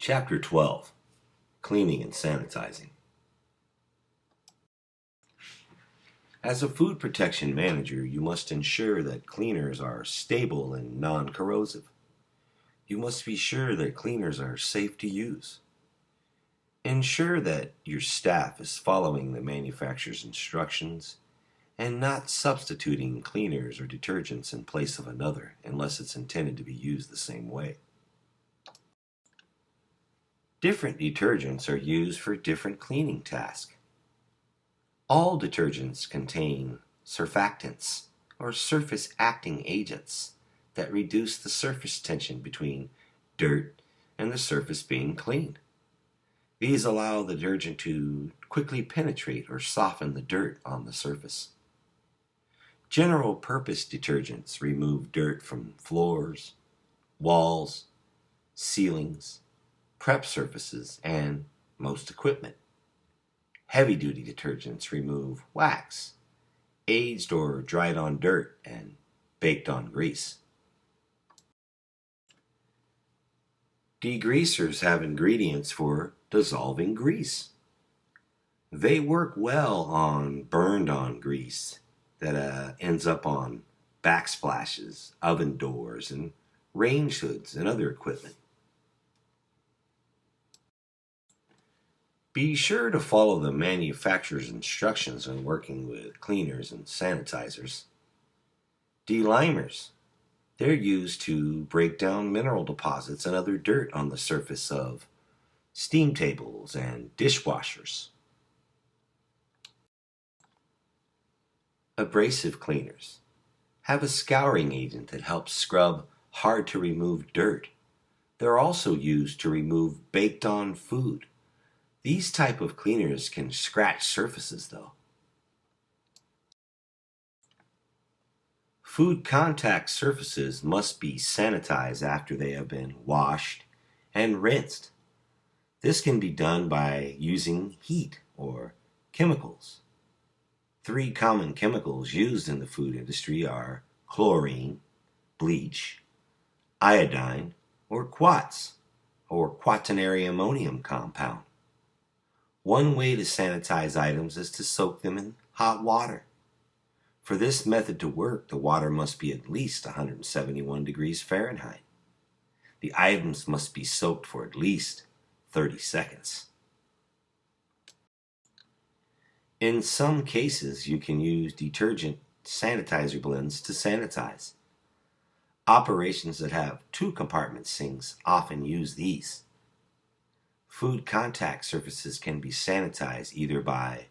Chapter 12 Cleaning and Sanitizing. As a food protection manager, you must ensure that cleaners are stable and non-corrosive. You must be sure that cleaners are safe to use. Ensure that your staff is following the manufacturer's instructions and not substituting cleaners or detergents in place of another unless it's intended to be used the same way. Different detergents are used for different cleaning tasks. All detergents contain surfactants, or surface acting agents, that reduce the surface tension between dirt and the surface being cleaned. These allow the detergent to quickly penetrate or soften the dirt on the surface. General purpose detergents remove dirt from floors, walls, ceilings, prep surfaces, and most equipment. Heavy-duty detergents remove wax, aged or dried-on dirt, and baked-on grease. Degreasers have ingredients for dissolving grease. They work well on burned-on grease that ends up on backsplashes, oven doors, and range hoods and other equipment. Be sure to follow the manufacturer's instructions when working with cleaners and sanitizers. Delimers. They're used to break down mineral deposits and other dirt on the surface of steam tables and dishwashers. Abrasive cleaners have a scouring agent that helps scrub hard to remove dirt. They're also used to remove baked-on food. These type of cleaners can scratch surfaces though. Food contact surfaces must be sanitized after they have been washed and rinsed. This can be done by using heat or chemicals. 3 common chemicals used in the food industry are chlorine, bleach, iodine, or quats, or quaternary ammonium compound. One way to sanitize items is to soak them in hot water. For this method to work, the water must be at least 171 degrees Fahrenheit. The items must be soaked for at least 30 seconds. In some cases, you can use detergent sanitizer blends to sanitize. Operations that have 2-compartment sinks often use these. Food contact surfaces can be sanitized either by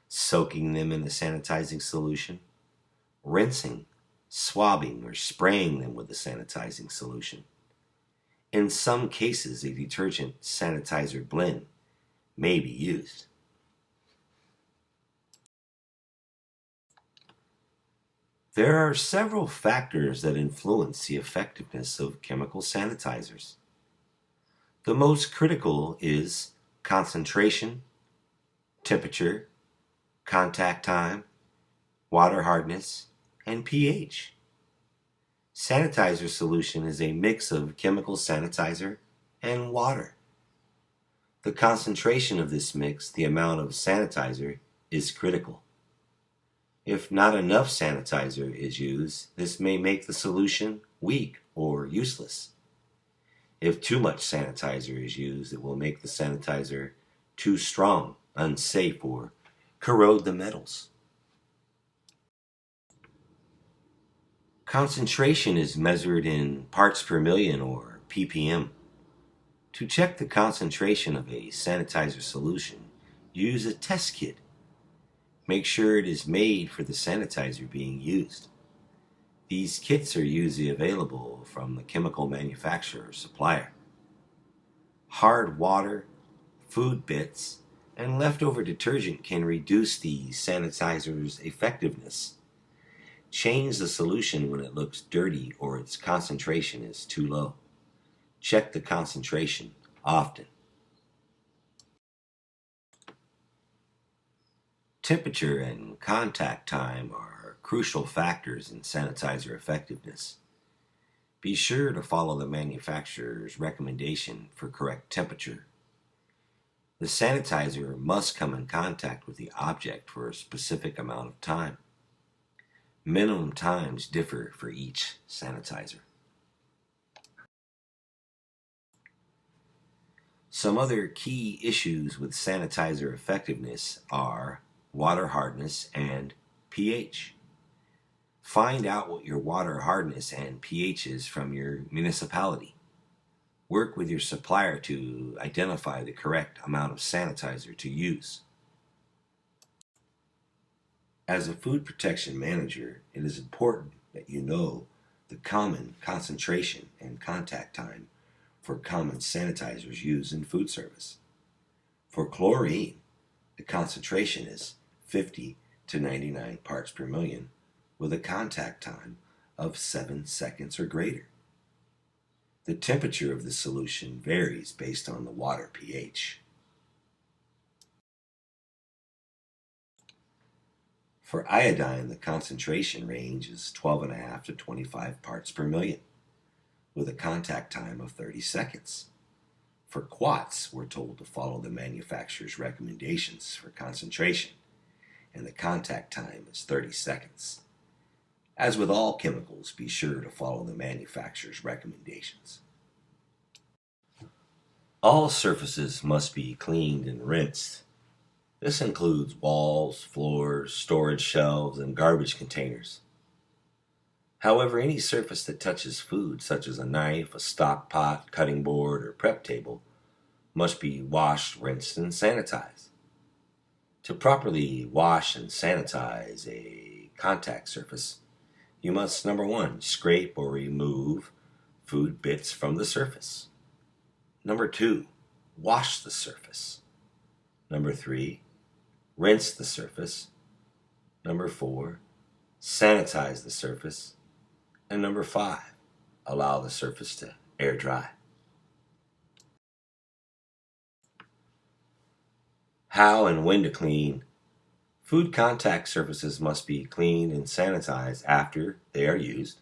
soaking them in the sanitizing solution, rinsing, swabbing, or spraying them with the sanitizing solution. In some cases, a detergent sanitizer blend may be used. There are several factors that influence the effectiveness of chemical sanitizers. The most critical is concentration, temperature, contact time, water hardness, and pH. Sanitizer solution is a mix of chemical sanitizer and water. The concentration of this mix, the amount of sanitizer, is critical. If not enough sanitizer is used, this may make the solution weak or useless. If too much sanitizer is used, it will make the sanitizer too strong, unsafe, or corrode the metals. Concentration is measured in parts per million or ppm. To check the concentration of a sanitizer solution, use a test kit. Make sure it is made for the sanitizer being used. These kits are usually available from the chemical manufacturer or supplier. Hard water, food bits, and leftover detergent can reduce the sanitizer's effectiveness. Change the solution when it looks dirty or its concentration is too low. Check the concentration often. Temperature and contact time are crucial factors in sanitizer effectiveness. Be sure to follow the manufacturer's recommendation for correct temperature. The sanitizer must come in contact with the object for a specific amount of time. Minimum times differ for each sanitizer. Some other key issues with sanitizer effectiveness are water hardness and pH. Find out what your water hardness and pH is from your municipality. Work with your supplier to identify the correct amount of sanitizer to use. As a food protection manager, it is important that you know the common concentration and contact time for common sanitizers used in food service. For chlorine, the concentration is 50 to 99 parts per million with a contact time of 7 seconds or greater. The temperature of the solution varies based on the water pH. For iodine, the concentration range is 12.5 to 25 parts per million, with a contact time of 30 seconds. For quartz, we're told to follow the manufacturer's recommendations for concentration, and the contact time is 30 seconds. As with all chemicals, be sure to follow the manufacturer's recommendations. All surfaces must be cleaned and rinsed. This includes walls, floors, storage shelves, and garbage containers. However, any surface that touches food, such as a knife, a stock pot, cutting board, or prep table, must be washed, rinsed, and sanitized. To properly wash and sanitize a contact surface, you must, number one, scrape or remove food bits from the surface. Number two, wash the surface. Number three, rinse the surface. Number four, sanitize the surface. And number five, allow the surface to air dry. How and when to clean. Food contact surfaces must be cleaned and sanitized after they are used,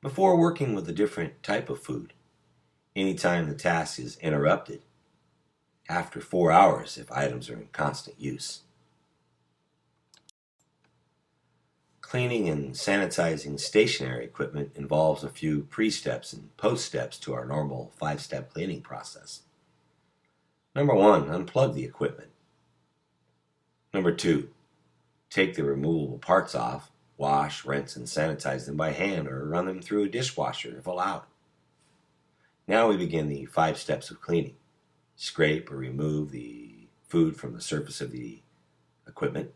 before working with a different type of food, anytime the task is interrupted, after 4 hours if items are in constant use. Cleaning and sanitizing stationary equipment involves a few pre-steps and post-steps to our normal 5-step cleaning process. Number one, unplug the equipment. Number two, take the removable parts off, wash, rinse, and sanitize them by hand or run them through a dishwasher if allowed. Now we begin the 5 steps of cleaning. Scrape or remove the food from the surface of the equipment.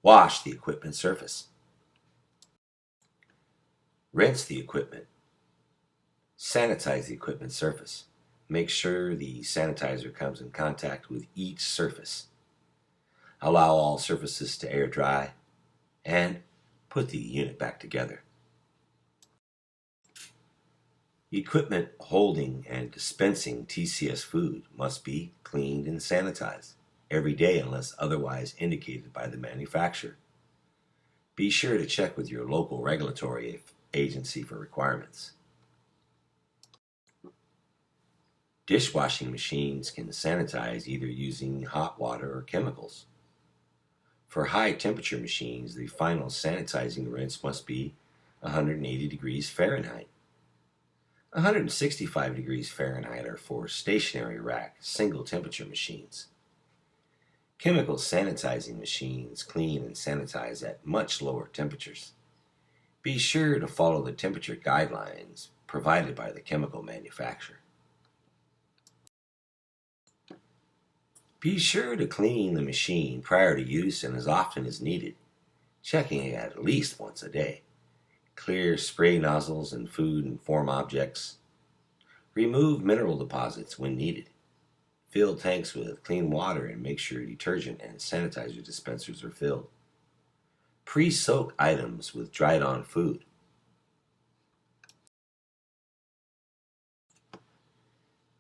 Wash the equipment surface. Rinse the equipment. Sanitize the equipment surface. Make sure the sanitizer comes in contact with each surface. Allow all surfaces to air dry, and put the unit back together. Equipment holding and dispensing TCS food must be cleaned and sanitized every day unless otherwise indicated by the manufacturer. Be sure to check with your local regulatory agency for requirements. Dishwashing machines can sanitize either using hot water or chemicals. For high temperature machines, the final sanitizing rinse must be 180 degrees Fahrenheit. 165 degrees Fahrenheit are for stationary rack, single temperature machines. Chemical sanitizing machines clean and sanitize at much lower temperatures. Be sure to follow the temperature guidelines provided by the chemical manufacturer. Be sure to clean the machine prior to use and as often as needed, checking it at least once a day. Clear spray nozzles and food and form objects. Remove mineral deposits when needed. Fill tanks with clean water and make sure detergent and sanitizer dispensers are filled. Pre-soak items with dried-on food.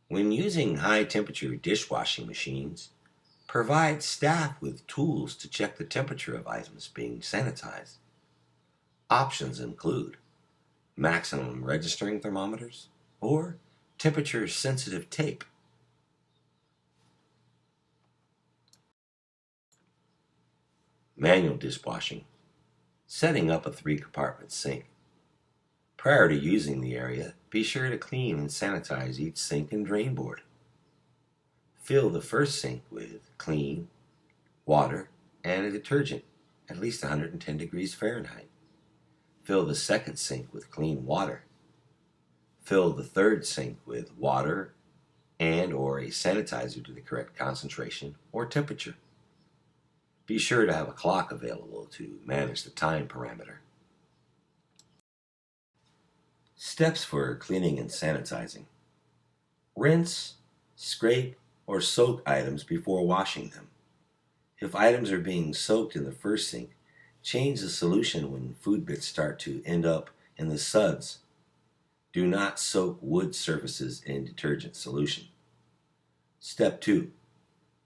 When using high-temperature dishwashing machines, provide staff with tools to check the temperature of items being sanitized. Options include maximum registering thermometers, or temperature-sensitive tape. Manual dishwashing. Setting up a 3-compartment sink. Prior to using the area, be sure to clean and sanitize each sink and drain board. Fill the first sink with clean water and a detergent, at least 110 degrees Fahrenheit. Fill the second sink with clean water. Fill the third sink with water and or a sanitizer to the correct concentration or temperature. Be sure to have a clock available to manage the time parameter. Steps for cleaning and sanitizing. Rinse, scrape, or soak items before washing them. If items are being soaked in the first sink, change the solution when food bits start to end up in the suds. Do not soak wood surfaces in detergent solution. Step 2.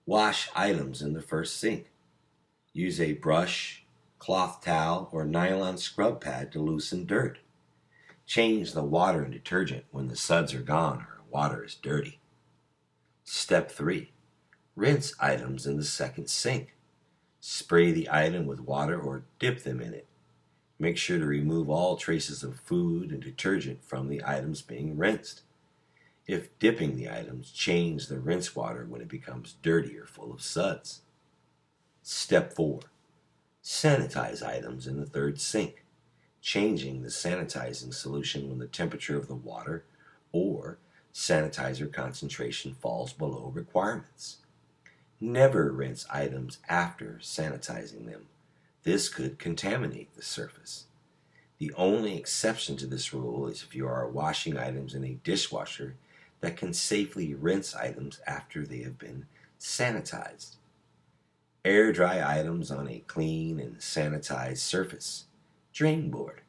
Wash items in the first sink. Use a brush, cloth towel, or nylon scrub pad to loosen dirt. Change the water and detergent when the suds are gone or water is dirty. Step 3. Rinse items in the second sink. Spray the item with water or dip them in it. Make sure to remove all traces of food and detergent from the items being rinsed. If dipping the items, change the rinse water when it becomes dirty or full of suds. Step 4. Sanitize items in the third sink, changing the sanitizing solution when the temperature of the water or sanitizer concentration falls below requirements. Never rinse items after sanitizing them. This could contaminate the surface. The only exception to this rule is if you are washing items in a dishwasher that can safely rinse items after they have been sanitized. Air dry items on a clean and sanitized surface. Drain board.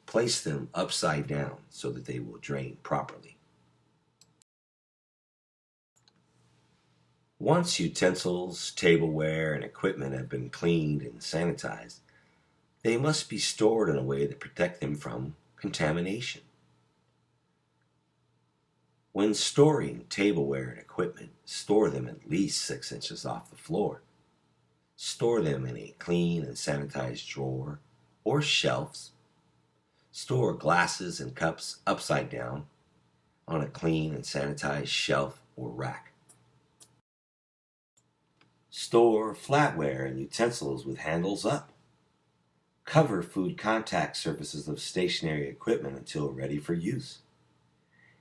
Place them upside down so that they will drain properly. Once utensils, tableware, and equipment have been cleaned and sanitized, they must be stored in a way that protects them from contamination. When storing tableware and equipment, store them at least 6 inches off the floor. Store them in a clean and sanitized drawer or shelves. Store glasses and cups upside down on a clean and sanitized shelf or rack. Store flatware and utensils with handles up. Cover food contact surfaces of stationary equipment until ready for use.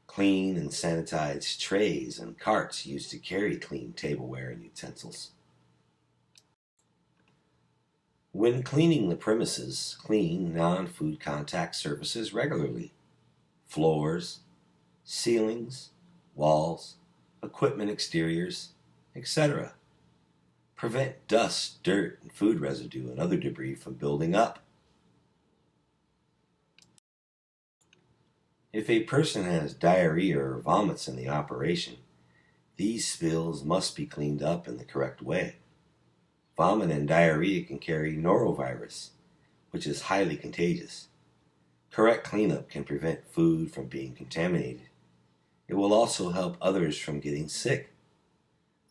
Clean and sanitize trays and carts used to carry clean tableware and utensils. When cleaning the premises, clean non-food contact surfaces regularly. Floors, ceilings, walls, equipment exteriors, etc. Prevent dust, dirt, and food residue and other debris from building up. If a person has diarrhea or vomits in the operation, these spills must be cleaned up in the correct way. Vomit and diarrhea can carry norovirus, which is highly contagious. Correct cleanup can prevent food from being contaminated. It will also help others from getting sick.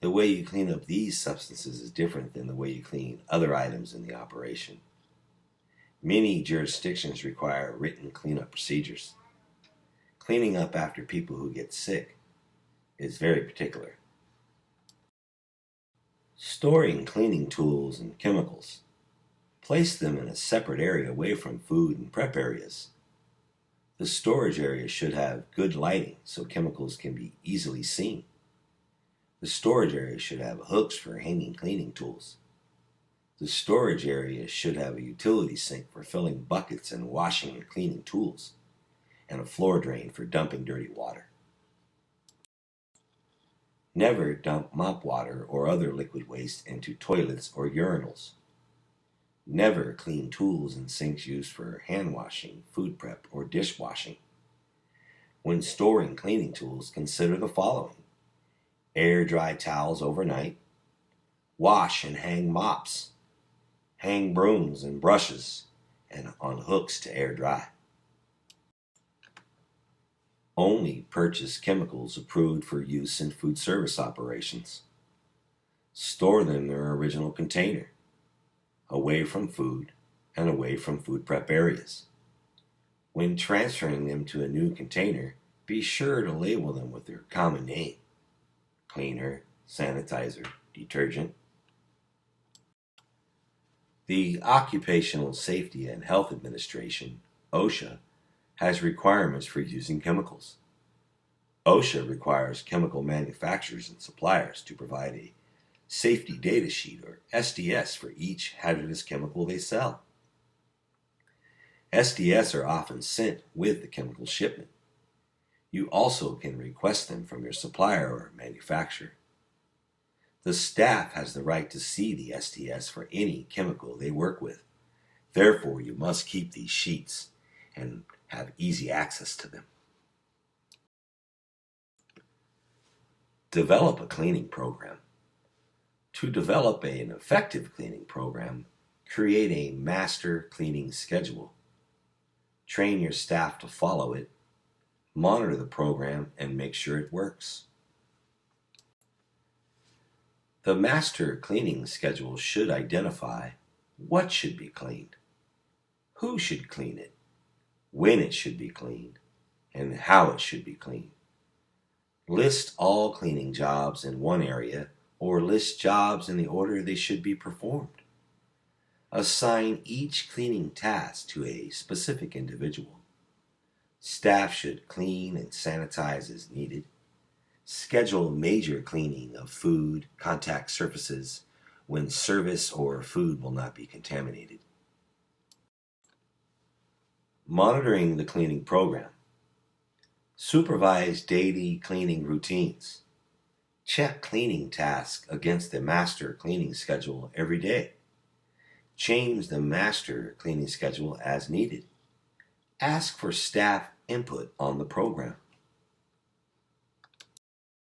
The way you clean up these substances is different than the way you clean other items in the operation. Many jurisdictions require written cleanup procedures. Cleaning up after people who get sick is very particular. Storing cleaning tools and chemicals. Place them in a separate area away from food and prep areas. The storage area should have good lighting so chemicals can be easily seen. The storage area should have hooks for hanging cleaning tools. The storage area should have a utility sink for filling buckets and washing and cleaning tools, and a floor drain for dumping dirty water. Never dump mop water or other liquid waste into toilets or urinals. Never clean tools and sinks used for hand washing, food prep, or dishwashing. When storing cleaning tools, consider the following: air dry towels overnight, wash and hang mops, hang brooms and brushes, and on hooks to air dry. Only purchase chemicals approved for use in food service operations. Store them in their original container, away from food and away from food prep areas. When transferring them to a new container, be sure to label them with their common name: cleaner, sanitizer, detergent. The Occupational Safety and Health Administration, OSHA, has requirements for using chemicals. OSHA requires chemical manufacturers and suppliers to provide a safety data sheet, or SDS, for each hazardous chemical they sell. SDS are often sent with the chemical shipment. You also can request them from your supplier or manufacturer. The staff has the right to see the SDS for any chemical they work with. Therefore, you must keep these sheets and have easy access to them. Develop a cleaning program. To develop an effective cleaning program, create a master cleaning schedule. Train your staff to follow it, monitor the program, and make sure it works. The master cleaning schedule should identify what should be cleaned, who should clean it, when it should be cleaned, and how it should be cleaned. List all cleaning jobs in one area, or list jobs in the order they should be performed. Assign each cleaning task to a specific individual. Staff should clean and sanitize as needed. Schedule major cleaning of food contact surfaces when service or food will not be contaminated. Monitoring the cleaning program. Supervise daily cleaning routines. Check cleaning tasks against the master cleaning schedule every day. Change the master cleaning schedule as needed. Ask for staff input on the program.